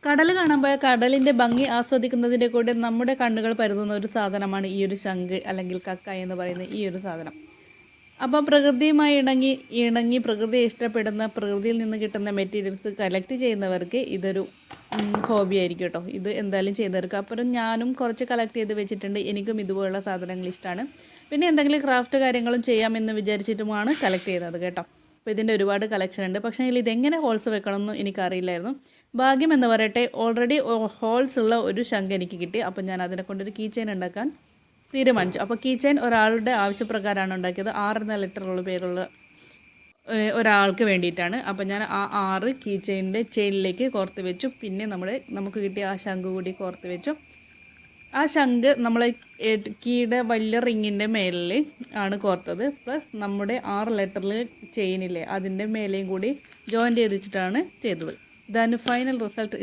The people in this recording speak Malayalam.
കടൽ കാണാൻ പോയ കടലിൻ്റെ ഭംഗി ആസ്വദിക്കുന്നതിൻ്റെ കൂടെ നമ്മുടെ കണ്ണുകൾ പരതുന്ന ഒരു സാധനമാണ് ഈ ഒരു ശംഖ് അല്ലെങ്കിൽ കക്ക എന്ന് പറയുന്ന ഈ ഒരു സാധനം. അപ്പോൾ പ്രകൃതിയുമായി ഇണങ്ങി പ്രകൃതിയെ ഇഷ്ടപ്പെടുന്ന പ്രകൃതിയിൽ നിന്ന് കിട്ടുന്ന മെറ്റീരിയൽസ് കളക്ട് ചെയ്യുന്നവർക്ക് ഇതൊരു ഹോബി ആയിരിക്കും കേട്ടോ. ഇത് എന്തായാലും ചെയ്യുന്നവർക്ക്. അപ്പുറം ഞാനും കുറച്ച് കളക്ട് ചെയ്ത് വെച്ചിട്ടുണ്ട്. എനിക്കും ഇതുപോലുള്ള സാധനങ്ങൾ ഇഷ്ടമാണ്. പിന്നെ എന്തെങ്കിലും ക്രാഫ്റ്റ് കാര്യങ്ങളും ചെയ്യാമെന്ന് വിചാരിച്ചിട്ടുമാണ് കളക്ട് ചെയ്തത് കേട്ടോ. അപ്പോൾ ഇതിൻ്റെ ഒരുപാട് കളക്ഷൻ ഉണ്ട്. പക്ഷേ ഇതെങ്ങനെ ഹോൾസ് വെക്കണമെന്ന് എനിക്കറിയില്ലായിരുന്നു. ഭാഗ്യം എന്ന് പറയട്ടെ, ഓൾറെഡി ഹോൾസ് ഉള്ള ഒരു ശംഖ് എനിക്ക് കിട്ടി. അപ്പോൾ ഞാൻ അതിനെ കൊണ്ടൊരു കീ ചെയിൻ ഉണ്ടാക്കാൻ തീരുമാനിച്ചു. അപ്പോൾ കീ ചെയിൻ ഒരാളുടെ ആവശ്യപ്രകാരമാണ് ഉണ്ടാക്കിയത്. 6 എന്ന ലെറ്ററുള്ള പേരുള്ള ഒരാൾക്ക് വേണ്ടിയിട്ടാണ്. അപ്പോൾ ഞാൻ ആ 6 കീ ചെയിനിലേക്ക് കോർത്ത് വെച്ചു. പിന്നെ നമുക്ക് കിട്ടിയ ആ ശംഖ് കൂടി കോർത്ത് വെച്ചു. ആ ശംഖ് നമ്മളെ കീയുടെ വലിയ റിങ്ങിൻ്റെ മേലിൽ ആണ് കോർത്തത്. പ്ലസ് നമ്മുടെ 6 ലെറ്ററിൽ ചെയിനില്ലേ അതിൻ്റെ മേലെയും കൂടി ജോയിൻ ചെയ്ത് വെച്ചിട്ടാണ് ചെയ്തത്. ഇതാണ് ഫൈനൽ റിസൾട്ട്.